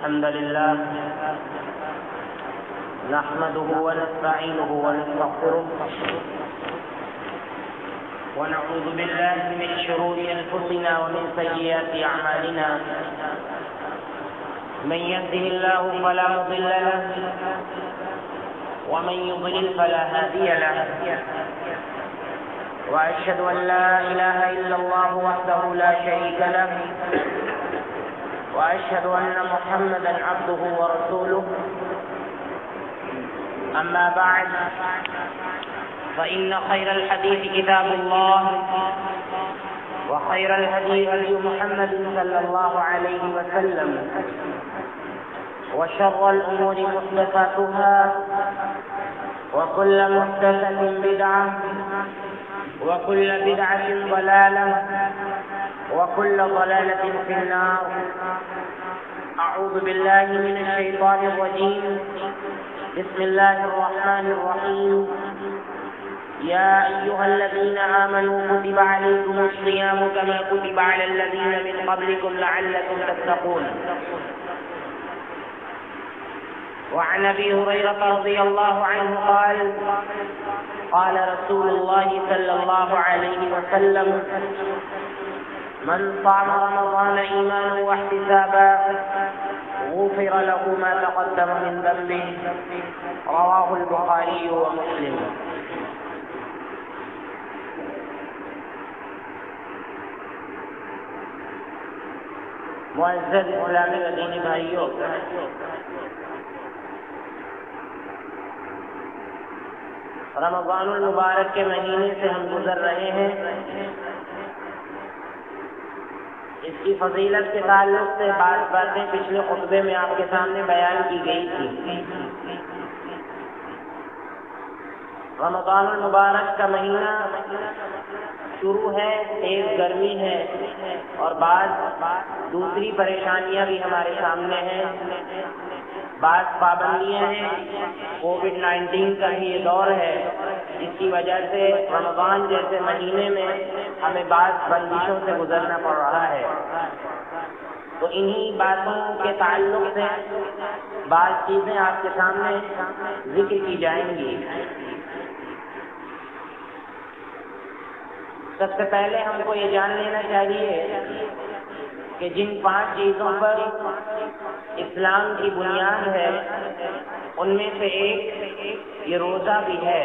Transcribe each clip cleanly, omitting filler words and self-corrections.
الحمد لله نحمده ونستعينه ونستغفره ونعوذ بالله من شرور أنفسنا ومن سيئات أعمالنا من يهده الله فلا مضل له ومن يضلل فلا هادي له وأشهد أن لا إله إلا الله وحده لا شريك له وأشهد أن محمدا عبده ورسوله أما بعد فإن خير الحديث كتاب الله وخير الهدي هدي محمد صلى الله عليه وسلم وشر الأمور محدثاتها وكل محدثة بدعة وكل بدعة ضلالة وكل ضلالة في النار. أعوذ بالله من الشيطان الرجيم. بسم الله الرحمن الرحيم. يا أيها الذين آمنوا كتب عليكم الصيام كما كتب على الذين من قبلكم لعلكم تتقون. وعن أبي هريرة رضي الله عنه قال قال رسول الله صلى الله عليه وسلم من صام رمضان إيمانا واحتسابا غفر له ما تقدم من ذنبه. رواه البخاري ومسلم. معزز اسلامی و دینی بھائیوں، رمضان المبارک کے مہینے سے ہم گزر رہے ہیں. اس کی فضیلت کے تعلق سے بعض باتیں پچھلے خطبے میں آپ کے سامنے بیان کی گئی تھی. رمضان المبارک کا مہینہ شروع ہے، تیز گرمی ہے اور بعض دوسری پریشانیاں بھی ہمارے سامنے ہیں. بعض پابندیاں ہیں. کووڈ-19 کا بھی یہ دور ہے جس کی وجہ سے رمضان جیسے مہینے میں ہمیں بعض بندشوں سے گزرنا پڑ رہا ہے. تو انہی باتوں کے تعلق سے بعض چیزیں آپ کے سامنے ذکر کی جائیں گی. سب سے پہلے ہم کو یہ جان لینا چاہیے کہ جن 5 چیزوں پر اسلام کی بنیاد ہے ان میں سے ایک یہ روزہ بھی ہے.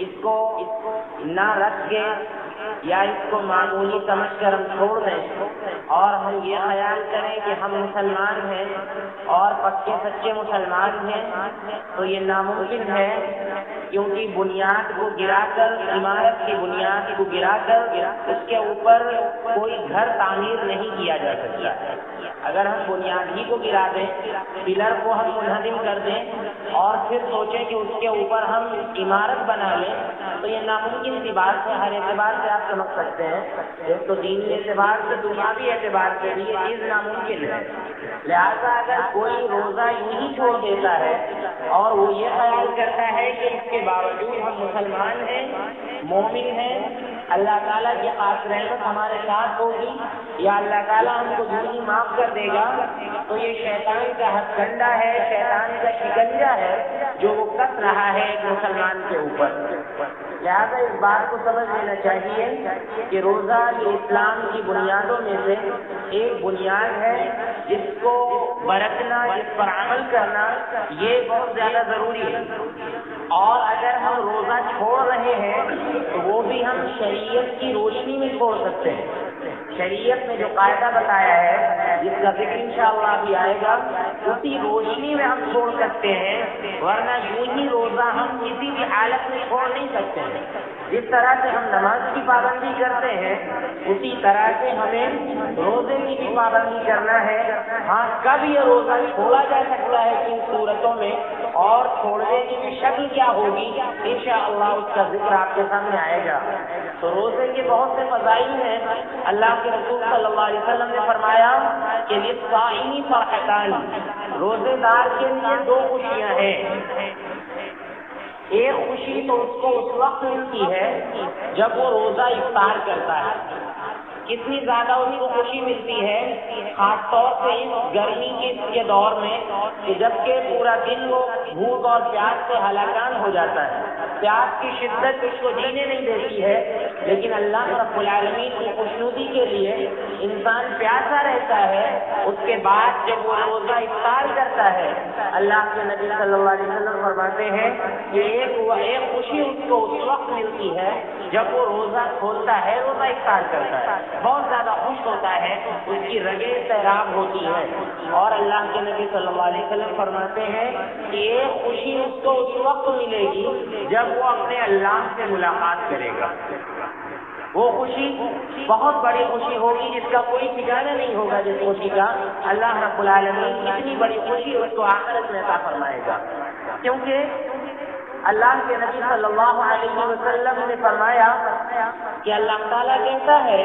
اس کو نہ رکھ کے یا اس کو معمولی سمجھ کر ہم چھوڑ دیں اور ہم یہ خیال کریں کہ ہم مسلمان ہیں اور پکے سچے مسلمان ہیں تو یہ ناممکن ہے، کیونکہ بنیاد کو گرا کر، عمارت کی بنیاد کو گرا کر اس کے اوپر کوئی گھر تعمیر نہیں کیا جا سکتا. اگر ہم بنیاد ہی کو گرا دیں، پلر کو ہم منہدم کر دیں اور پھر سوچیں کہ اس کے اوپر ہم عمارت بنا لیں تو یہ ناممکن سی بات ہے. ہر اعتبار سے آپ سمجھ سکتے ہیں، ایک تو دینی اعتبار سے، دنیاوی اعتبار سے بھی یہ چیز ناممکن ہے. لہذا اگر کوئی روزہ یوں ہی چھوڑ دیتا ہے اور وہ یہ خیال کرتا ہے کہ اس کے باوجود ہم مسلمان ہیں، مومن ہیں، اللہ تعالیٰ کی خاص رحمت ہمارے ساتھ ہوگی یا اللہ تعالیٰ ہم کو جلدی معاف کر دے گا، تو یہ شیطان کا ہتھ کنڈا ہے، شیطان کا شکنجا ہے جو وہ کس رہا ہے ایک مسلمان کے اوپر. لہذا اس بات کو سمجھ لینا چاہیے کہ روزہ یہ اسلام کی بنیادوں میں سے ایک بنیاد ہے جس کو برتنا، جس پر عمل کرنا یہ بہت زیادہ ضروری ہے. اور اگر ہم روزہ چھوڑ رہے ہیں تو وہ بھی ہم شریعت کی روشنی میں چھوڑ سکتے ہیں. شریعت میں جو قاعدہ بتایا ہے جس کا ذکر انشاءاللہ بھی آئے گا، اسی روشنی میں ہم چھوڑ سکتے ہیں، ورنہ یوں ہی روزہ ہم کسی بھی حالت میں چھوڑ نہیں سکتے ہیں. جس طرح سے ہم نماز کی پابندی کرتے ہیں اسی طرح سے ہمیں روزے کی بھی پابندی کرنا ہے. ہاں، کب یہ روزہ چھوڑا جا سکتا ہے کن صورتوں میں اور چھوڑنے کی بھی شکل کیا ہوگی، انشاءاللہ اس کا ذکر آپ کے سامنے آئے گا. تو روزے کے بہت سے فضائل ہیں. اللہ کے رسول صلی اللہ علیہ وسلم نے فرمایا کہ للصائم فرحتان، روزے دار کے لیے 2 خوشیاں ہیں. ایک خوشی تو اس کو اس وقت ملتی ہے جب وہ روزہ افطار کرتا ہے. کتنی زیادہ اس کو خوشی ملتی ہے، خاص طور سے اس گرمی کے دور میں کہ جبکہ پورا دن وہ بھوک اور پیاس سے ہلاکان ہو جاتا ہے، پیاس کی شدت اس کو جینے نہیں دیتی ہے، لیکن اللہ رب العالمین کی خوشنودی کے لیے انسان پیاسا رہتا ہے۔ اس کے بعد جب وہ روزہ افطار کرتا ہے، اللہ کے نبی صلی اللہ علیہ وسلم فرماتے ہیں کہ ایک خوشی اس کو اس وقت ملتی ہے جب وہ روزہ کھولتا ہے، روزہ افطار کرتا ہے، بہت زیادہ خوش ہوتا ہے، اس کی رگیں سیراب ہوتی ہے۔ اور اللہ کے نبی صلی اللہ علیہ وسلم فرماتے ہیں کہ ایک خوشی اس کو اس وقت ملے گی جب وہ اپنے اللہ سے ملاقات کرے گا۔ وہ خوشی بہت بڑی خوشی ہوگی جس کا کوئی ٹھکانہ نہیں ہوگا، جس خوشی کا اللہ رب العالمین اتنی بڑی خوشی اس کو آخرت میں عطا فرمائے گا، کیونکہ اللہ کے نبی صلی اللہ علیہ وسلم نے فرمایا کہ اللہ تعالیٰ کہتا ہے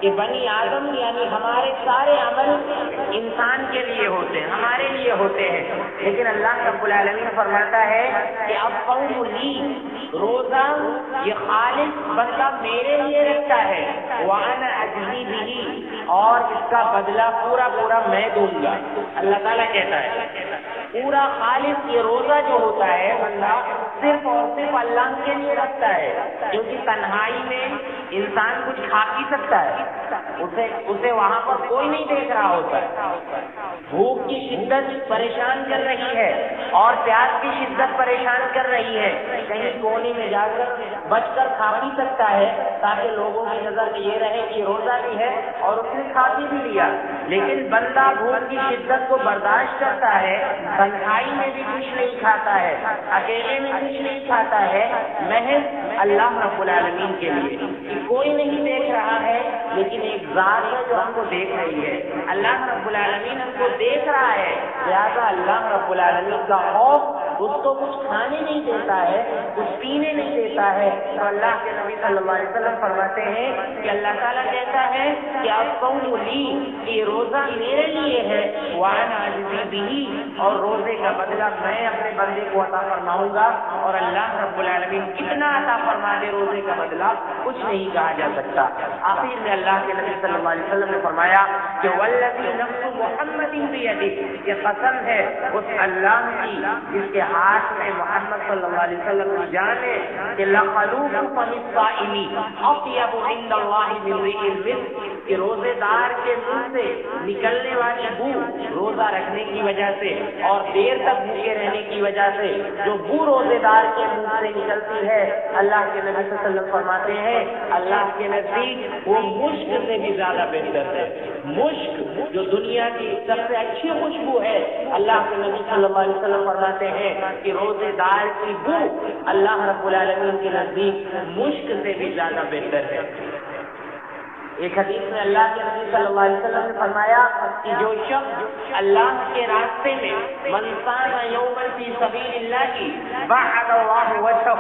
کہ بنی آدم یعنی ہمارے سارے عمل انسان کے لیے ہوتے ہیں، ہمارے لیے ہوتے ہیں، لیکن اللہ رب العالمین فرماتا ہے کہ الصوم لی، روزہ یہ خالص بندہ میرے لیے رکھتا ہے، وانا اجزی بہ، اور اس کا بدلہ پورا میں دوں گا۔ اللہ تعالیٰ کہتا ہے پورا خالص یہ روزہ جو ہوتا ہے بندہ صرف اور صرف اللہ کے لیے رکھتا ہے، کیونکہ تنہائی میں انسان کچھ کھا پی سکتا ہے، اسے وہاں پر کوئی نہیں دیکھ رہا ہوتا ہے، بھوک کی شدت پریشان کر رہی ہے اور پیاس کی شدت پریشان کر رہی ہے، کہیں کونے میں جا کر بچ کر کھا پی سکتا ہے تاکہ لوگوں کی نظر میں یہ رہے کہ روزہ بھی ہے اور اس نے کھا پی بھی لیا، لیکن بندہ بھوک کی شدت کو برداشت کرتا ہے، تنہائی میں بھی کچھ نہیں کھاتا ہے، اکیلے میں کچھ نہیں کھاتا ہے، محض اللہ رب العالمین کے لیے کہ کوئی نہیں دیکھ رہا ہے، لیکن ایک ذات ہے جو ہم کو دیکھ رہی ہے، اللہ رب العالمین ہم کو دیکھ رہا ہے، لہٰذا اللہ رب العالمین کا خوف اس کو کچھ کھانے نہیں دیتا ہے، کچھ پینے نہیں دیتا ہے۔ تو اللہ کے نبی صلی اللہ علیہ وسلم فرماتے ہیں کہ اللہ تعالیٰ کہتا ہے کہ الصوم لی، یہ روزہ میرے لیے ہے، وانا اجزی بہ، اور روزے کا بدلہ میں اپنے بندے کو عطا فرماؤں گا، اور اللہ رب العالمین کتنا عطا فرما دے روزے کا بدلہ کچھ نہیں کہا جا سکتا۔ آخر میں اللہ کے نبی صلی اللہ علیہ وسلم نے فرمایا کہ والذی نفس محمد بیدہ، یہ قسم ہے اس اللہ کی جس کے ہاتھ میں محمد صلی اللہ علیہ وسلم کی جان ہے کہ لخلوف فم الصائم اطیب عند اللہ من ريح المسک، کہ روزے دار کے منہ سے نکلنے والی بو روزہ رکھنے کی وجہ سے اور دیر تک بھوکے رہنے کی وجہ سے جو بو روزے دار کے منہ سے نکلتی ہے، اللہ کے نبی صلی اللہ علیہ وسلم فرماتے ہیں اللہ کے نزدیک وہ مشک سے بھی زیادہ بہتر ہے۔ مشک جو دنیا کی سب سے اچھی خوشبو ہے، اللہ کے نبی صلی اللہ علیہ وسلم فرماتے ہیں کہ روزے دار کی بو اللہ رب العالمین کے نزدیک مشک سے بھی زیادہ بہتر ہے۔ ایک حدیث میں اللہ کے نبی صلی اللہ علیہ وسلم نے فرمایا کہ جو شخص اللہ کے راستے میں من صام یوما فی سبیل اللہ بعد اللہ وجہہ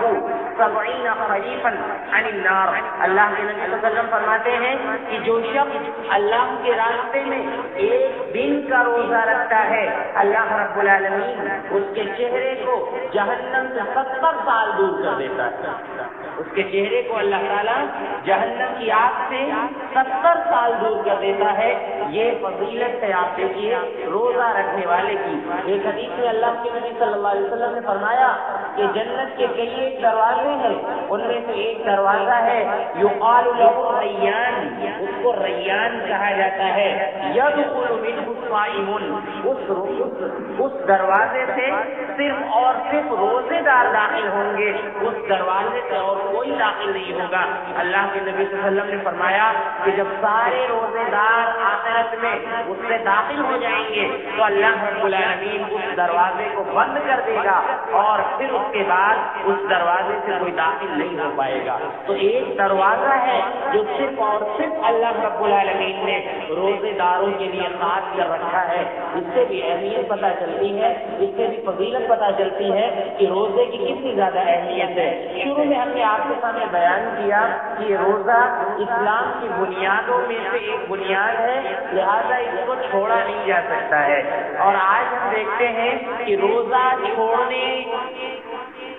70 خریفا عن النار، اللہ کے نبی صلی اللہ علیہ وسلم فرماتے ہیں کہ جو شخص اللہ کے راستے میں ایک دن کا روزہ رکھتا ہے، اللہ رب العالمین اس کے چہرے کو جہنم سے 70 سال دور کر دیتا ہے، اس کے چہرے کو اللہ تعالیٰ جہنم کی آگ سے 70 سال دور کر دیتا ہے۔ یہ فضیلت ہے، آپ دیکھیے روزہ رکھنے والے کی۔ ایک حدیث میں اللہ کے نبی صلی اللہ علیہ وسلم نے فرمایا کہ جنت کے کئی ایک دروازے ہیں، ان میں سے ایک دروازہ ہے یقال له ریان، اس کو ریان کہا جاتا ہے، یدخل منہ الصائمون، اس دروازے سے صرف اور صرف روزے دار داخل ہوں گے، اس دروازے سے اور کوئی داخل نہیں ہوگا۔ اللہ کے نبی صلی اللہ علیہ وسلم نے فرمایا کہ جب سارے روزے دار آخرت میں اس سے داخل ہو جائیں گے تو اللہ رب العالمین اس دروازے کو بند کر دے گا اور پھر اس کے بعد اس دروازے سے کوئی داخل نہیں ہو پائے گا۔ تو ایک دروازہ ہے جو صرف اور صرف اللہ رب العالمین نے روزے داروں کے لیے خاص کر رکھا ہے۔ اس سے بھی اہمیت پتہ چلتی ہے، اس سے بھی فضیلت پتہ چلتی ہے کہ روزے کی کتنی زیادہ اہمیت ہے۔ شروع میں ہم نے آپ کے سامنے بیان کیا کہ روزہ اسلام کی بنیادوں میں سے ایک بنیاد ہے، لہذا اس کو چھوڑا نہیں جا سکتا ہے، اور آج ہم دیکھتے ہیں کہ روزہ چھوڑنے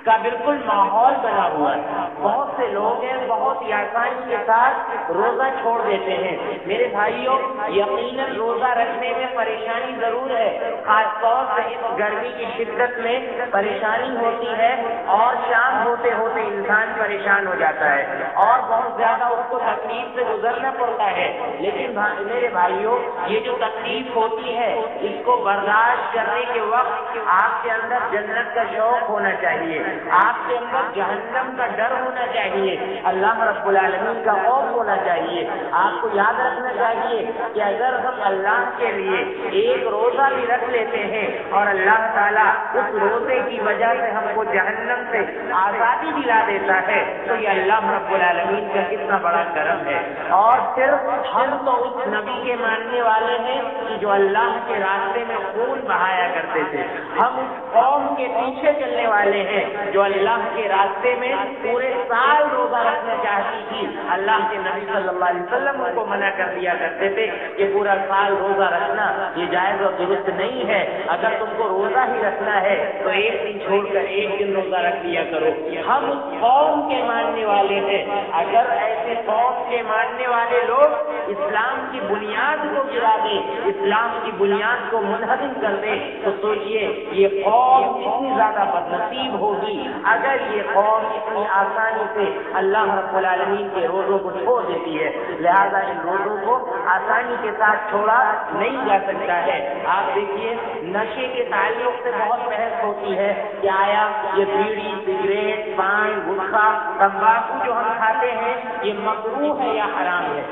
کا بالکل ماحول بنا ہوا ہے۔ بہت سے لوگ ہیں بہت ہی آسانی کے ساتھ روزہ چھوڑ دیتے ہیں۔ میرے بھائیوں، یقیناً روزہ رکھنے میں پریشانی ضرور ہے، خاص طور سے اس گرمی کی شدت میں پریشانی ہوتی ہے، اور شام ہوتے ہوتے انسان پریشان ہو جاتا ہے اور بہت زیادہ اس کو تکلیف سے گزرنا پڑتا ہے۔ لیکن میرے بھائیوں، یہ جو تکلیف ہوتی ہے اس کو برداشت کرنے کے وقت آپ کے اندر جنت کا شوق ہونا چاہیے، آپ کے اندر جہنم کا ڈر ہونا چاہیے، اللہ رب العالمین کا خوف ہونا چاہیے۔ آپ کو یاد رکھنا چاہیے کہ اگر ہم اللہ کے لیے ایک روزہ بھی رکھ لیتے ہیں اور اللہ تعالیٰ اس روزے کی وجہ سے ہم کو جہنم سے آزادی دلا دیتا ہے تو یہ اللہ رب العالمین کا کتنا بڑا کرم ہے۔ اور صرف ہم تو اس نبی کے ماننے والے ہیں کہ جو اللہ کے راستے میں خون بہایا کرتے تھے، ہم اس قوم کے پیچھے چلنے والے ہیں جو اللہ کے راستے میں پورے سال روزہ رکھنا چاہتی تھی۔ اللہ کے نبی صلی اللہ علیہ وسلم ان کو منع کر دیا کرتے تھے کہ پورا سال روزہ رکھنا یہ جائز اور درست نہیں ہے، اگر تم کو روزہ ہی رکھنا ہے تو ایک دن چھوڑ کر ایک دن روزہ رکھ لیا کرو۔ ہم اس قوم کے ماننے والے ہیں، اگر ایسے قوم کے ماننے والے لوگ اسلام کی بنیاد کو گرا دیں، اسلام کی بنیاد کو منہدم کر دیں تو سوچئے یہ قوم کتنی زیادہ بدنصیب ہوگی اگر یہ قوم اتنی آسانی سے اللہ رب العالمین کے روزوں کو چھوڑ دیتی ہے۔ لہذا ان روزوں کو آسانی کے ساتھ چھوڑا نہیں جا سکتا ہے۔ آپ دیکھیے، نشے کے تعلق سے بہت بحث ہوتی ہے کہ آیا یہ بیڑی، سگریٹ، پان، گٹکا، تمباکو جو ہم کھاتے ہیں یہ مکروہ ہے یا حرام ہے؟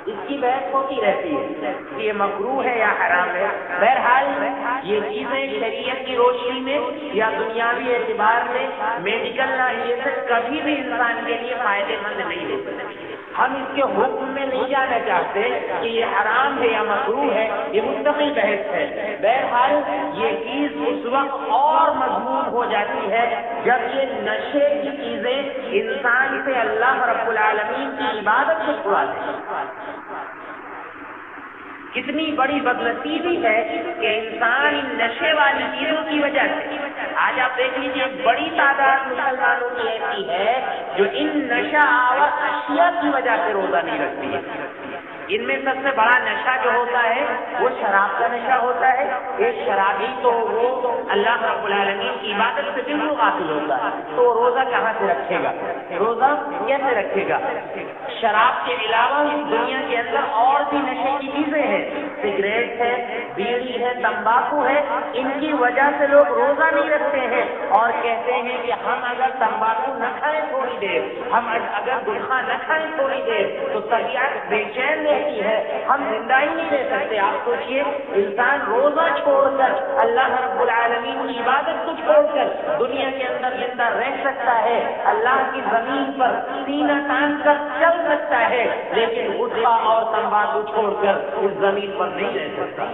اس کی بحث ہوتی رہتی ہے کہ یہ مکروہ ہے یا حرام ہے۔ بہرحال یہ چیزیں شریعت کی روشنی میں یا دنیاوی اعتبار میں میڈیکل نظریے سے کبھی بھی انسان کے لیے فائدے مند نہیں ہو سکتی۔ ہم اس کے حکم میں نہیں جانا چاہتے کہ یہ حرام ہے یا مکروہ ہے، یہ مستقل بحث ہے۔ بہرحال یہ چیز اس وقت اور مضمون ہو جاتی ہے جب یہ نشے کی چیزیں انسان سے اللہ رب العالمین کی عبادت کو چھڑا دیں۔ کتنی بڑی بدنصیبی ہے کہ انسان ان نشے والی چیزوں کی وجہ سے، آج آپ دیکھ لیجیے بڑی تعداد مسلمانوں کی ایسی ہے جو ان نشہ آور اشیاء کی وجہ سے روزہ نہیں رکھتی ہے۔ ان میں سب سے بڑا نشہ جو ہوتا ہے وہ شراب کا نشہ ہوتا ہے۔ ایک شرابی تو وہ اللہ رب العالمین کی عبادت سے بالکل غافل ہوتا ہے، تو روزہ کہاں سے رکھے گا؟ روزہ کیسے رکھے گا؟ شراب کے علاوہ دنیا کے اندر اور بھی نشے کی چیزیں ہیں، سگریٹ ہے، بیڑی ہے، تمباکو ہے، ان کی وجہ سے لوگ روزہ نہیں رکھتے ہیں اور کہتے ہیں کہ ہم اگر تمباکو نہ کھائیں تھوڑی دیر، ہم اگر گٹکا نہ کھائیں تھوڑی دیر تو طبیعت بے چین رہتی ہے، ہم زندہ ہی نہیں رہ سکتے۔ آپ سوچئے، انسان روزہ چھوڑ کر اللہ رب العالمین کی عبادت کو چھوڑ کر دنیا کے اندر زندہ رہ سکتا ہے، اللہ کی زمین پر سینہ تان کر چل سکتا ہے، لیکن گٹکا اور تمباکو چھوڑ کر اس زمین پر نہیں رہ سکتا۔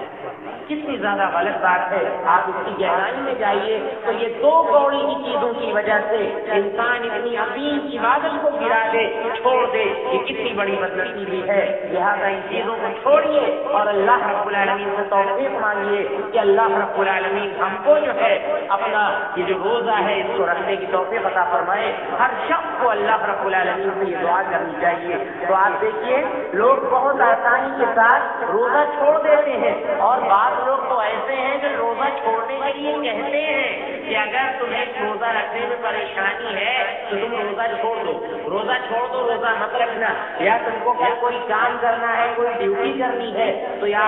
کتنی زیادہ غلط بات ہے۔ آپ اس کی گہرائی میں جائیے تو یہ دو کوڑی کی چیزوں کی وجہ سے انسان اتنی عظیم عبادت کو گرا دے، چھوڑ دے، یہ کتنی بڑی بدنصیبی ہے۔ لہذا ان چیزوں کو چھوڑیے اور اللہ رب العالمین سے توفیق مانگیے کہ اللہ رب العالمین ہم کو جو ہے اپنا یہ جو روزہ ہے اس کو رکھنے کی توفیق عطا فرمائے۔ ہر شخص کو اللہ رب العالمین سے یہ دعا کرنی چاہیے۔ تو آپ دیکھیے، لوگ بہت آسانی کے ساتھ روزہ چھوڑ دیتے ہیں اور بعض لوگ تو ایسے ہیں جو روزہ چھوڑنے کے لیے کہتے ہیں کہ اگر تمہیں روزہ رکھنے میں پریشانی ہے تو تم روزہ چھوڑ دو، روزہ چھوڑ دو، روزہ مت رکھنا، یا تم کو کوئی کام کرنا ہے، کوئی ڈیوٹی کرنی ہے تو یا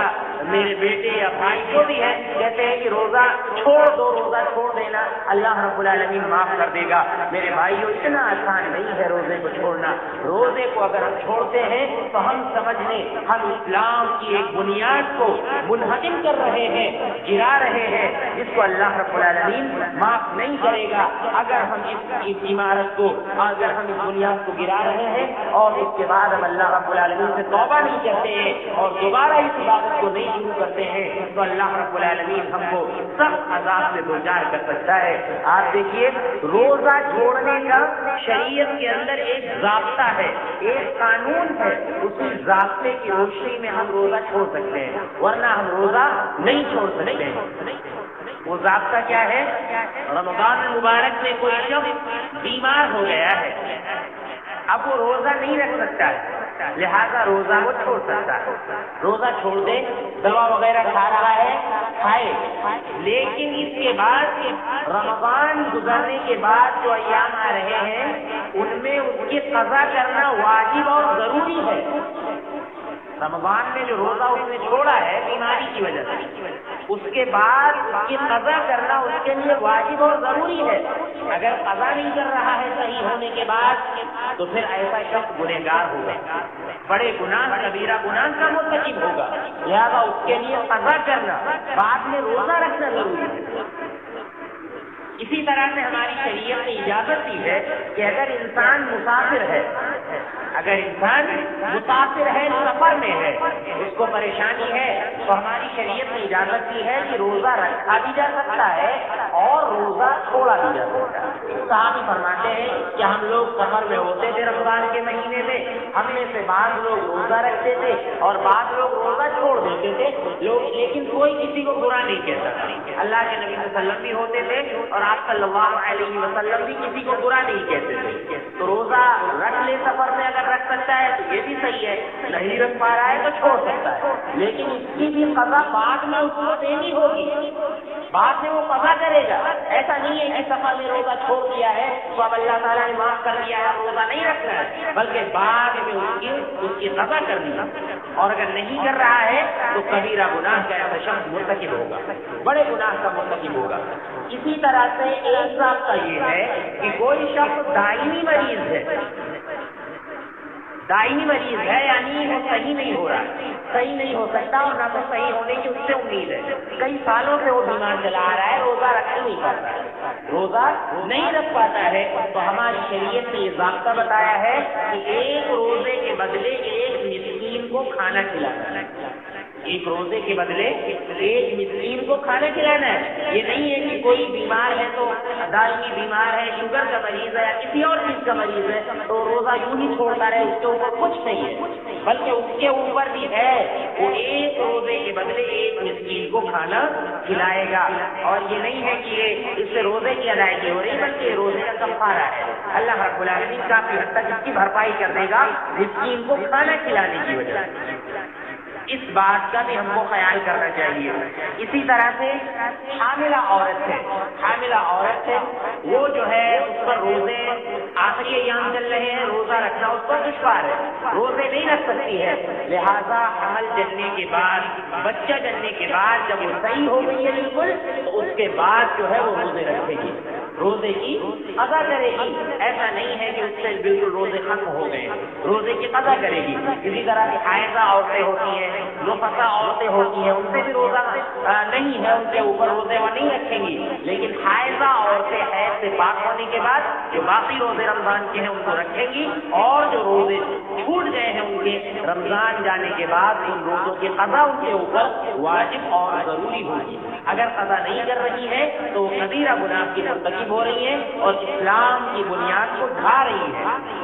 میرے بیٹے یا بھائی جو بھی ہے کہتے ہیں کہ روزہ چھوڑ دو، روزہ چھوڑ دینا اللہ رب العالمین معاف کر دے گا۔ میرے بھائیو، اتنا آسان نہیں ہے روزے کو چھوڑنا۔ روزے کو اگر ہم چھوڑتے ہیں تو ہم سمجھ لیں ہم اسلام کی ایک بنیاد کو منہدم کر رہے ہیں، گرا رہے ہیں، جس کو اللہ رب العالمین معاف نہیں کرے گا اگر ہم اس عمارت کو، اگر ہم اس بنیاد کو گرا رہے ہیں اور اس کے بعد ہم اللہ رب العالمین سے توبہ نہیں کرتے ہیں اور دوبارہ اس عبادت کو نہیں شروع کرتے ہیں تو اللہ رب العالمین ہم کو سخت عذاب سے دوچار کر سکتا ہے۔ آپ دیکھیے روزہ چھوڑنے کا شریعت کے اندر ایک ضابطہ ہے، ایک قانون ہے، اسی ضابطے کی روشنی میں ہم روزہ چھوڑ سکتے ہیں، ورنہ ہم روزہ نہیں چھوڑ سکتے ہیں۔ وہ ضابطہ کیا ہے؟ رمضان المبارک میں کوئی شخص بیمار ہو گیا ہے، اب وہ روزہ نہیں رکھ سکتا ہے، لہذا روزہ وہ چھوڑ سکتا ہے۔ روزہ چھوڑ دے، دوا وغیرہ کھا رہا ہے کھائے، لیکن اس کے بعد رمضان گزرنے کے بعد جو ایام آ رہے ہیں ان میں اس کی قضا کرنا واجب اور ضروری ہے۔ رمضان میں جو روزہ اس نے چھوڑا ہے بیماری کی وجہ سے، اس کے بعد اس کی قضا کرنا اس کے لیے واجب اور ضروری ہے۔ اگر قضا نہیں کر رہا ہے صحیح ہونے کے بعد تو پھر ایسا شخص گنہگار ہوگا، بڑے گناہ کبیرہ گناہ کا مرتکب ہوگا، لہذا اس کے لیے قضا کرنا بعد میں روزہ رکھنا ضروری ہے۔ اسی طرح سے ہماری شریعت نے اجازت دی ہے کہ اگر انسان مسافر ہے، اگر انسان مسافر ہے، سفر میں ہے، اس کو پریشانی ہے، تو ہماری شریعت نے اجازت دی ہے کہ روزہ رکھا بھی جا سکتا ہے اور روزہ چھوڑا بھی جا سکتا ہے۔ صحابی فرماتے ہیں کہ ہم لوگ سفر میں ہوتے تھے رمضان کے مہینے میں، ہم میں سے بعض لوگ روزہ رکھتے تھے اور بعض لوگ روزہ چھوڑ دیتے تھے، لیکن کوئی کسی کو برا نہیں کہتا تھا۔ اللہ کے نبی صلی اللہ علیہ وسلم بھی ہوتے تھے اور آپ صلی اللہ علیہ وسلم بھی کسی کو برا نہیں کہتے تھے۔ تو روزہ رکھ لے سفر میں، اگر رکھ سکتا ہے تو یہ بھی صحیح ہے، نہیں رکھ پا رہا ہے تو چھوڑ سکتا ہے، لیکن اس کی بھی قضا بعد میں اس کو دینی ہوگی، بعد میں وہ قضا کرے گا۔ ایسا نہیں ہے کہ سفر میں روزہ چھوڑ دیا ہے تو اب اللہ تعالیٰ نے معاف کر دیا ہے، روزہ نہیں رکھنا ہے، بلکہ بعد میں اس کی قضا کرنی ہے، اور اگر نہیں کر رہا ہے تو کبیرہ گناہ کا ایسا شخص مرتکب ہوگا، بڑے گناہ کا مرتکب ہوگا۔ اسی طرح سے ایک ضابطہ یہ ہے کہ کوئی شخص دائمی مریض ہے، دائمی مریض ہے یعنی وہ صحیح نہیں ہو رہا، صحیح نہیں ہو سکتا اور نہ تو صحیح ہونے کی اس سے امید ہے، کئی سالوں سے وہ بیمار چلا آ رہا ہے، روزہ رکھ نہیں پاتا ہے، روزہ نہیں رکھ پاتا ہے، تو ہماری شریعت نے یہ ضابطہ بتایا ہے کہ ایک روزے کے بدلے ایک مسکین کو کھانا کھلانا ہے، ایک روزے کے بدلے ایک مسکین کو کھانا کھلانا ہے۔ یہ نہیں ہے کہ کوئی بیمار ہے تو دائمی بیمار ہے، شوگر کا مریض ہے یا کسی اور چیز کا مریض ہے تو روزہ یوں ہی چھوڑتا رہے، اس کے اوپر کچھ نہیں ہے، بلکہ اس کے اوپر بھی ہے، وہ ایک روزے کے بدلے ایک مسکین کو کھانا کھلائے گا، اور یہ نہیں ہے کہ یہ اس سے روزے کی ادائیگی ہو رہی، بلکہ یہ روزے کا کفارہ ہے۔ اللہ رب العالمین کافی حد تک اس کی بھرپائی کر دے گا مسکین کو کھانا کھلانے کی وجہ سے۔ اس بات کا بھی ہم کو خیال کرنا چاہیے۔ اسی طرح سے حاملہ عورت ہے، حاملہ عورت ہے، وہ جو ہے اس پر روزے آخری ایام چل رہے ہیں، روزہ رکھنا اس پر دشوار ہے، روزے نہیں رکھ سکتی ہے، لہذا حمل جننے کے بعد، بچہ جننے کے بعد جب وہ صحیح ہو گئی ہے بالکل، تو اس کے بعد جو ہے وہ روزے رکھے گی، روزے کی قضا کرے گی۔ ایسا نہیں ہے کہ اس سے بالکل روزے ختم ہو گئے، روزے کی قضا کرے گی۔ اسی طرح کی حائضہ عورتیں ہوتی ہیں، نفسا عورتیں ہوتی ہیں، ان سے بھی روزہ نہیں ہے، ان کے اوپر روزے وہ نہیں رکھیں گی، لیکن حائضہ عورتیں حیض سے پاک ہونے کے بعد جو باقی روزے رمضان کے ہیں ان کو رکھیں گی، اور جو روزے چھوٹ گئے ہیں ان کے رمضان جانے کے بعد ان روزوں کی قضا ان کے اوپر واجب اور ضروری ہوگی۔ اگر قضا نہیں کر رہی ہے تو کبیرہ گناہ کی مرتکب ہو رہی ہے اور اسلام کی بنیاد کو ڈھا رہی ہے،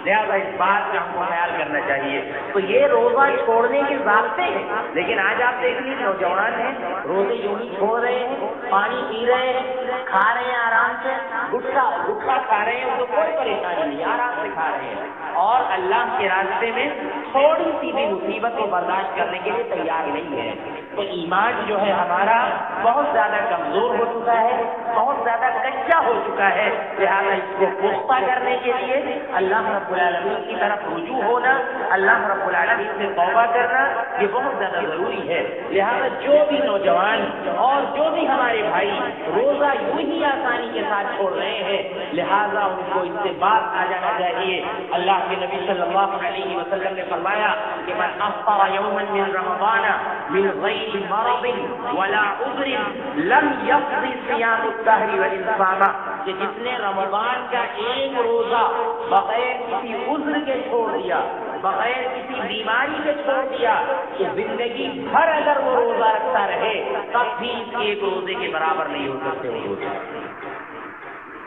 لہٰذا اس بات کا ہم کو خیال کرنا چاہیے۔ تو یہ روزہ چھوڑنے کے ضابطے ہیں، لیکن آج آپ دیکھ لیجیے نوجوان ہیں، روزے یوں ہی چھوڑ رہے ہیں، پانی پی رہے ہیں، کھا رہے ہیں آرام سے، گٹکا کھا رہے ہیں، ان کو کوئی پریشانی نہیں، آرام سے کھا رہے ہیں، اور اللہ کے راستے میں تھوڑی سی بھی مصیبت کو برداشت کرنے کے لیے تیار نہیں ہے۔ تو ایمان جو ہے ہمارا بہت زیادہ کمزور ہو چکا ہے، بہت زیادہ کچا ہو چکا ہے، لہٰذا اس کو پختہ کرنے کے لیے اللہ رب العالمین کی طرف رجوع ہونا، اللہ رب العالمین سے توبہ کرنا، یہ بہت زیادہ ضروری ہے۔ لہٰذا جو بھی نوجوان اور جو بھی ہمارے بھائی روزہ یوں ہی آسانی کے ساتھ چھوڑ رہے ہیں، لہٰذا ان کو اس سے بات آ جانا چاہیے۔ اللہ کے نبی صلی اللہ علیہ وسلم نے فرمایا کہ من افطر یوما من رمضان من غیر مرض ولا عذر لم يقض صیام الدہر وان صام، کہ جس نے رمضان کا ایک روزہ بغیر کسی عذر کے چھوڑ دیا، بغیر کسی بیماری کے چھوڑ دیا تو زندگی بھر اگر وہ روزہ رکھتا رہے تب بھی ایک روزے کے برابر نہیں ہو سکتے وہ روزے.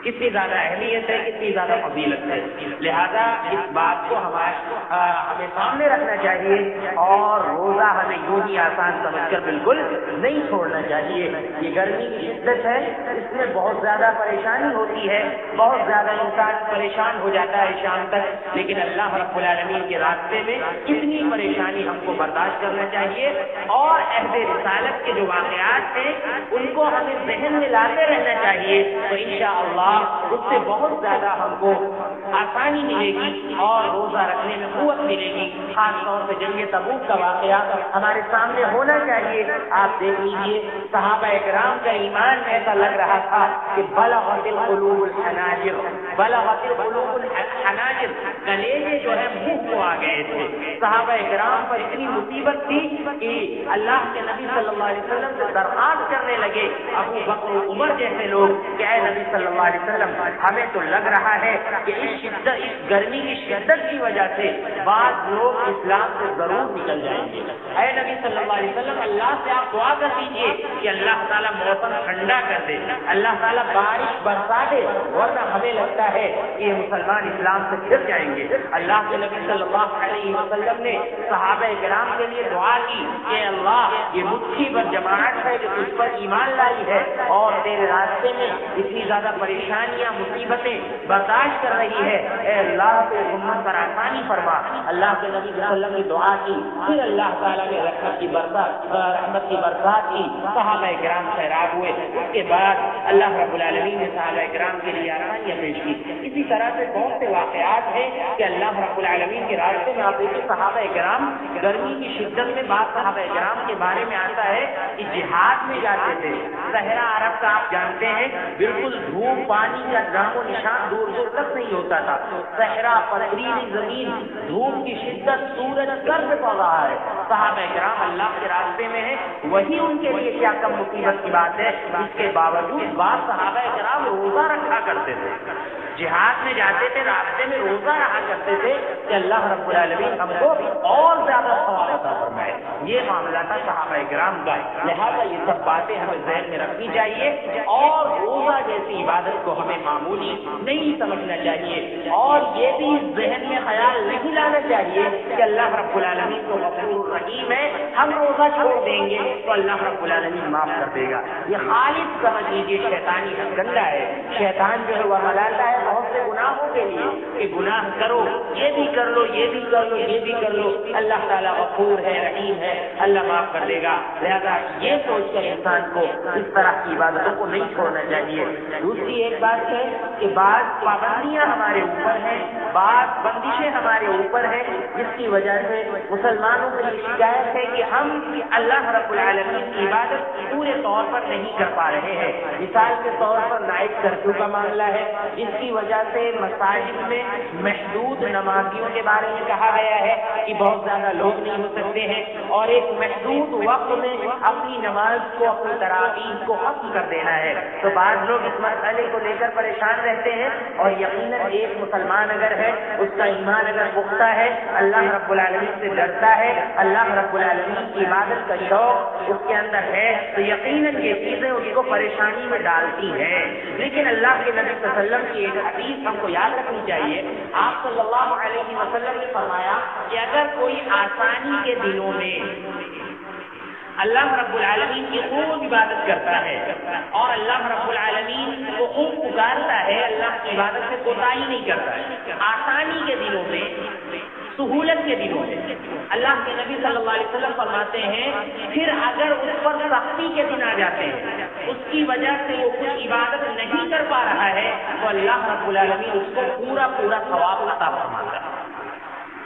کتنی زیادہ اہمیت ہے, کتنی زیادہ فضیلت ہے. لہذا اس بات کو ہمیں سامنے رکھنا چاہیے اور روزہ ہمیں یوں ہی آسان سمجھ کر بالکل نہیں چھوڑنا چاہیے. یہ گرمی کی شدت ہے, اس میں بہت زیادہ پریشانی ہوتی ہے, بہت زیادہ انسان پریشان ہو جاتا ہے شام تک, لیکن اللہ رب العالمین کے راستے میں اتنی پریشانی ہم کو برداشت کرنا چاہیے اور عہد رسالت کے جو واقعات ہیں ان کو ہمیں ذہن میں لاتے رہنا چاہیے. تو انشاءاللہ اس سے بہت زیادہ ہم کو آسانی ملے گی اور روزہ رکھنے میں قوت ملے گی. خاص طور پہ جنگ تبوک کا واقعہ ہمارے سامنے ہونا چاہیے. آپ دیکھ لیجیے صحابہ اکرام کا ایمان ایسا لگ رہا تھا کہ بلغت القلوب الحناجر, بلغت القلوب الحناجر, کلیجے جو ہے منہ کو آ گئے تھے. صحابہ اکرام پر اتنی مصیبت تھی کہ اللہ کے نبی صلی اللہ علیہ وسلم سے درخواست کرنے لگے ابو بکر و عمر جیسے لوگ کہ اے نبی صلی اللہ علیہ وسلم ہمیں تو لگ رہا ہے کہ اس گرمی کی شدت کی وجہ سے بعض لوگ اسلام سے ضرور نکل جائیں گے. اے نبی صلی اللہ علیہ وسلم اللہ سے آپ دعا کر دیجیے کہ اللہ تعالیٰ موسم ٹھنڈا کر دے, اللہ تعالیٰ بارش برسا دے, ورنہ ہمیں لگتا ہے کہ یہ مسلمان اسلام سے پھر جائیں گے. اللہ کے نبی صلی اللہ علیہ وسلم نے صحابہ کرام کے لیے دعا کی کہ اللہ یہ مٹھی بھر جماعت ہے جو تجھ پر ایمان لائی ہے اور تیرے راستے میں اتنی زیادہ پریشانیاں مصیبتیں برداشت کر رہی ہے, اے اللہ تو امت پر آسانی فرما. اللہ کے نبی صلی اللہ علیہ وسلم نے دعا کی, پھر اللہ تعالیٰ نے رحمت کی برسات کی, صحابہ کرام سیراب ہوئے. اس کے بعد اللہ رب العالمین نے صحابہ کرام کے لیے آسانیاں پیش کی. اسی طرح سے بہت سے واقعات ہیں کہ اللہ رب العالمین کے راستے میں آپ دیکھیں صحابہ کرام گرمی کی شدت میں بعض صحابہ کرام کے بارے میں آتا ہے کہ جہاد میں جاتے تھے. صحرا عرب کا آپ جانتے ہیں بالکل دھوپ پانی کا نام و نشان دور دور تک نہیں ہوتا تھا. صحرا پتھریلی زمین, دھوپ کی شدت, سورج گرد پڑ رہا ہے. صحابہ کرام اللہ کے راستے میں ہے, وہی ان کے لیے کیا کم مصیبت کی بات ہے. اس کے باوجود بعض صحابہ کرام روزہ رکھا کرتے تھے, جہاد میں جاتے تھے, راستے میں روزہ رہا کرتے تھے کہ اللہ رب العالمین ہم کو اور زیادہ ثواب عطا فرمائے. یہ معاملہ تھا صحابہ کرام کا. لہٰذا یہ سب باتیں ہمیں ذہن میں رکھنی چاہیے اور روزہ جیسی عبادت کو ہمیں معمولی نہیں سمجھنا چاہیے اور یہ بھی ذہن میں خیال نہیں لانا چاہیے کہ اللہ رب العالمین کو غفور رحیم ہے, ہم روزہ چھوڑ دیں گے تو اللہ رب العالمین معاف کر دے گا. یہ خالص سمجھ لیجیے شیطانی گندا ہے. شیطان جو ہے وہ ملاتا ہے بہت سے گناہوں کے لیے کہ گناہ کرو, یہ بھی کر لو, یہ بھی کر لو, یہ بھی کر لو. اللہ تعالیٰ غفور ہے, رحیم ہے, اللہ معاف کر دے گا. لہذا یہ سوچ کر انسان کو اس طرح کی عبادتوں کو نہیں چھوڑنا چاہیے. دوسری ایک بات ہے کہ بعض پابندیاں ہمارے اوپر ہیں, بعض بندشیں ہمارے اوپر ہیں, جس کی وجہ سے مسلمانوں کی شکایت ہے کہ ہم اللہ رب العالمین کی عبادت پورے طور پر نہیں کر پا رہے ہیں. مثال کے طور پر نائٹ کرفیو کا معاملہ ہے, جس کی وجہ سے مساجد میں محدود نمازیوں کے بارے میں کہا گیا ہے کہ بہت زیادہ لوگ نہیں ہو سکتے ہیں اور ایک محدود وقت میں اپنی نماز کو, اپنی تراویح کو ختم کر دینا ہے. تو بعض لوگ اس مسئلے کو لے کر پریشان رہتے ہیں اور یقیناً ایک مسلمان اگر ہے, اس کا ایمان اگر پختہ ہے, اللہ رب العالمین سے ڈرتا ہے, اللہ رب العالمین کی عبادت کا شوق اس کے اندر ہے, تو یقیناً یہ چیزیں اس کو پریشانی میں ڈالتی ہیں. لیکن اللہ کے نبی صلی اللہ علیہ وسلم کی ایک حدیث ہم کو یاد رکھنی چاہیے. آپ صلی اللہ علیہ وسلم نے فرمایا کہ اگر کوئی آسانی کے دنوں میں اللہ رب العالمین کی خوب عبادت کرتا ہے اور اللہ رب العالمین کو خوب پکارتا ہے, اللہ کی عبادت سے کوتاہی نہیں کرتا ہے, آسانی کے دنوں میں, سہولت کے دنوں میں, اللہ کے نبی صلی اللہ علیہ وسلم فرماتے ہیں پھر اگر اس پر سختی کے دن آ جاتے ہیں, اس کی وجہ سے وہ کچھ عبادت نہیں کر پا رہا ہے, تو اللہ رب العالمین اس کو پورا پورا ثواب عطا فرماتا ہے,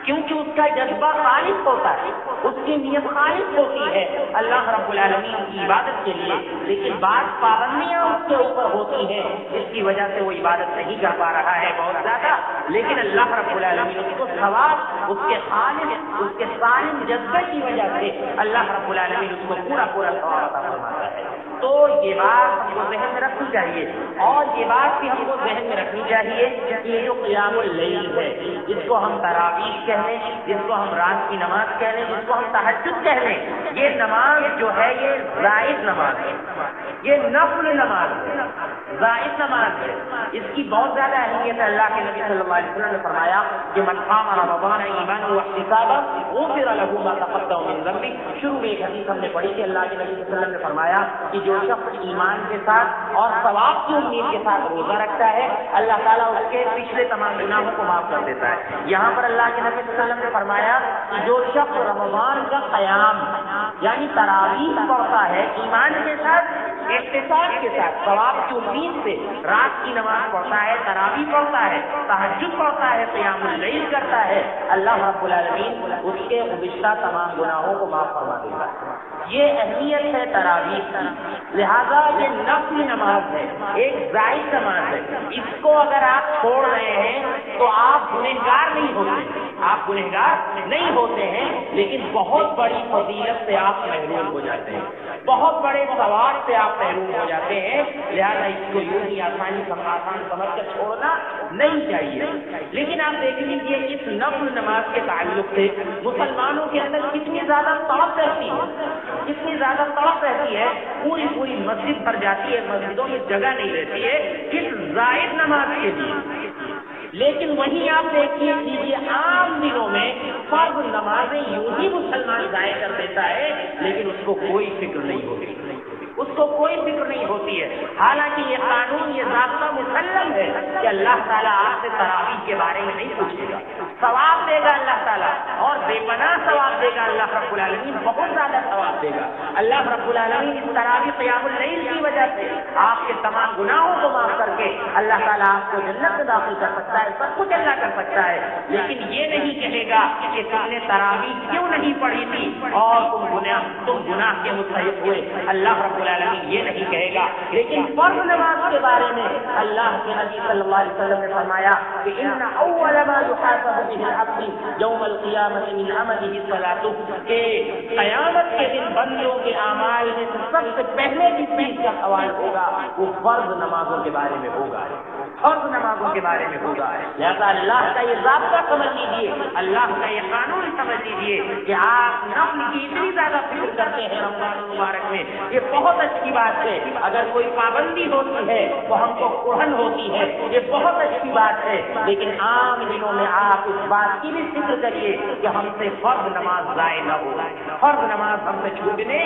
کیونکہ اس کا جذبہ خالص ہوتا ہے, اس کی نیت خالص ہوتی ہے اللہ رب العالمین کی عبادت کے لیے. لیکن بعض پابندیاں اس کے اوپر ہوتی ہیں جس کی وجہ سے وہ عبادت نہیں کر پا رہا ہے بہت زیادہ, لیکن اللہ رب العالمین اس کو ثواب اس کے خالص, اس کے سالم جذبے کی وجہ سے اللہ رب العالمین اس کو پورا پورا ثواب عطا فرماتا ہے. تو یہ بات ہم کو ذہن میں رکھنی چاہیے، اور یہ بات بھی ہم کو ذہن میں رکھنی چاہیے کہ یہ جو قیام اللیل ہے، جس کو ہم تراویح کہہ لیں، جس کو ہم رات کی نماز کہہ لیں، جس کو ہم تہجد کہہ لیں، یہ نماز جو ہے یہ زائد نماز ہے، یہ نفل نماز ہے، زائد نماز ہے، اس کی بہت زیادہ اہمیت ہے۔ اللہ کے نبی صلی اللہ علیہ وسلم نے فرمایا کہ من قام رمضان ایمانا واحتسابا غفر له ما تقدم من ذنبه۔ شروع میں ایک حدیث ہم نے پڑھی کہ اللہ کے نبی صلی اللہ علیہ وسلم نے فرمایا کہ جو شخص ایمان کے ساتھ اور ثواب کی امید کے ساتھ روزہ رکھتا ہے، اللہ تعالیٰ اس کے پچھلے تمام گناہوں کو معاف کر دیتا ہے۔ یہاں پر اللہ کے نبی صلی اللہ علیہ وسلم نے فرمایا کہ جو شخص رمضان کا قیام یعنی تراویح پڑھتا ہے ایمان کے ساتھ، احتساب کے ساتھ، ثواب کی امید سے رات کی نماز پڑھتا ہے، تراویح پڑھتا ہے، تہجد پڑھتا ہے، قیام اللیل کرتا ہے، اللہ رب العالمین اس کے گزشتہ تمام گناہوں کو معاف فرما دیتا ہے۔ یہ اہمیت ہے تراویح کی، لہذا یہ نفل نماز ہے، ایک زائد نماز ہے۔ اس کو اگر آپ چھوڑ رہے ہیں تو آپ گنہگار نہیں ہوتے، آپ گنہگار نہیں ہوتے ہیں، لیکن بہت بڑی فضیلت سے آپ محروم ہو جاتے ہیں، بہت بڑے ثواب سے آپ محروم ہو جاتے ہیں۔ لہذا اس کو یوں ہی آسان سمجھ کر چھوڑنا نہیں چاہیے۔ لیکن آپ دیکھ لیجیے اس نفل نماز کے تعلق سے مسلمانوں کے اندر کتنی زیادہ تڑپ رہتی ہے، کتنی زیادہ تڑپ رہتی ہے، پوری پوری مسجد بھر جاتی ہے، مسجدوں میں جگہ نہیں رہتی ہے اس زائد نماز کے لیے۔ لیکن وہیں آپ دیکھیے کیجیے عام دنوں میں فرض نمازیں یوں ہی مسلمان ضائع کر دیتا ہے، لیکن اس کو کوئی فکر نہیں ہوتی، اس کو کوئی فکر نہیں ہوتی ہے۔ حالانکہ یہ قانون، یہ ضابطہ مسلم ہے کہ اللہ تعالیٰ آپ سے تراویح کے بارے میں نہیں پوچھے گا، ثواب دے گا اللہ تعالیٰ، اور بے پناہ ثواب دے گا اللہ رب العالمین، بہت زیادہ ثواب دے گا اللہ رب العالمین۔ اس تراویح قیام اللیل کی وجہ سے آپ کے تمام گناہوں کو معاف کر کے اللہ تعالیٰ آپ کو جنت میں داخل کر سکتا ہے، سب کچھ اللہ کر سکتا ہے۔ لیکن یہ نہیں کہے گا کہ تم نے تراویح کیوں نہیں پڑھی تھی اور تم گناہ کے مستحق ہوئے، اللہ رب العالمین یہ نہیں کہے گا۔ لیکن فرض نماز کے بارے میں اللہ کے نبی صلی اللہ علیہ وسلم نے فرمایا کہ ان اول ما يحاسب به العبد يوم القيامة من عمله الصلاة، کہ قیامت کے دن بندوں کے اعمال میں سب سے پہلے جس چیز کا سوال ہوگا وہ فرض نمازوں کے بارے میں ہوگا، فرض نمازوں کے بارے میں ہوگا۔ لہذا اللہ کا یہ ضابطہ سمجھ لیجیے، اللہ کا یہ قانون سمجھ لیجیے کہ آپ نفل کی اتنی زیادہ فکر کرتے ہیں رمضان المبارک میں، یہ بہت اچھی بات ہے۔ اگر کوئی پابندی ہوتی ہے تو ہم کو قرآن ہوتی ہے، یہ بہت اچھی بات ہے۔ لیکن عام دنوں میں آپ اس بات کی بھی فکر کریے کہ ہم سے فرض نماز ضائع نہ ہو، فرض نماز ہم سے چھوٹنے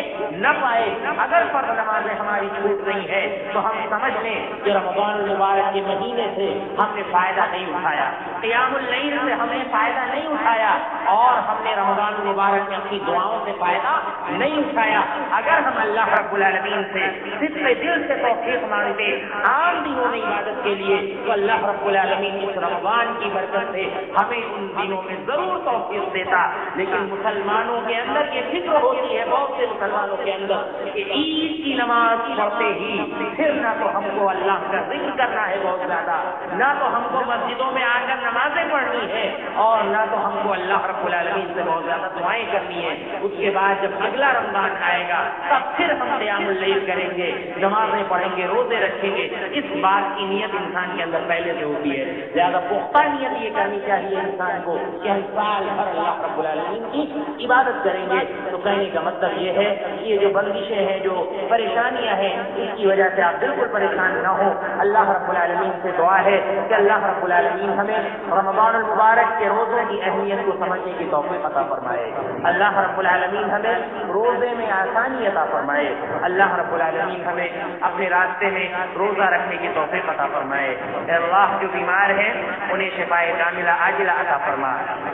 نہ پائے۔ اگر فرض نمازیں ہماری چھوٹ رہی ہے تو ہم سمجھ لیں کہ رمضان المبارک کے مہینے سے ہم نے فائدہ نہیں اٹھایا، قیام اللیل سے ہم نے فائدہ نہیں اٹھایا، اور ہم نے رمضان المبارک میں اپنی دعاؤں سے فائدہ نہیں اٹھایا۔ اگر ہم اللہ رب العالمین سے صدق دل سے توفیق مانگتے عام دنوں میں عبادت کے لیے، تو اللہ رب العالمین اس رمضان کی برکت سے ہمیں ان دنوں میں ضرور توفیق دیتا۔ لیکن مسلمانوں کے اندر یہ فکر ہوتی ہے، بہت سے مسلمانوں کے اندر، کہ عید کی نماز پڑھتے ہی پھر نہ تو ہم کو اللہ کا ذکر کرنا ہے بہت زیادہ، نہ تو ہم کو مسجدوں میں آ کر نمازیں پڑھنی ہے، اور نہ تو ہم کو اللہ رب العالمین سے بہت زیادہ دعائیں کرنی ہے۔ اس کے بعد جب اگلا رمضان آئے گا تب پھر ہم قیام اللیل کریں گے، نمازیں پڑھیں گے، روزے رکھیں گے۔ اس بات کی نیت انسان کے اندر پہلے سے ہوتی ہے، لہذا پختہ نیت یہ کرنی چاہیے انسان کو کہ ہم سال بھر اللہ رب العالمین کی عبادت کریں گے۔ تو کہنے کا مطلب یہ ہے کہ یہ جو بندشیں ہیں، جو پریشانیاں ہیں، اس کی وجہ سے آپ بالکل پریشان نہ ہوں۔ اللہ رب العالمین سے دعا ہے کہ اللہ رب العالمین ہمیں رمضان المبارک کے روزوں کی اہمیت کو سمجھنے کی توفیق عطا فرمائے۔ اللہ رب العالمین ہمیں روزے میں آسانی عطا فرمائے۔ اللہ رب العالمین ہمیں اپنے راستے میں روزہ رکھنے کی توفیق عطا فرمائے۔ اے اللہ، جو بیمار ہیں انہیں شفاء کاملہ عاجلہ عطا فرما۔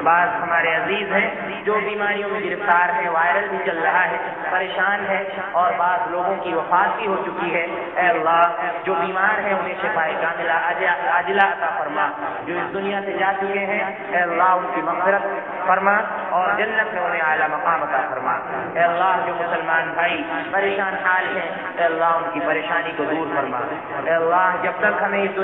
بعض ہمارے عزیز ہیں جو بیماریوں میں گرفتار ہیں، وائرل بھی چل رہا ہے، پریشان ہے، اور بعض لوگوں کی وفات بھی ہو چکی ہے۔ اے اللہ، جو بیمار ہیں انہیں شفاء کاملہ عاجلہ عطا فرما۔ جو اس دنیا سے جا چکے ہیں اے اللہ ان کی مغفرت فرما اور جنت میں انہیں اعلیٰ مقام عطا فرما۔ اے اللہ، جو مسلمان بھائی پریشان حال ہیں اے اللہ ان کی پریشانی کو دور فرما۔ اے اللہ، جب تک ہمیں اس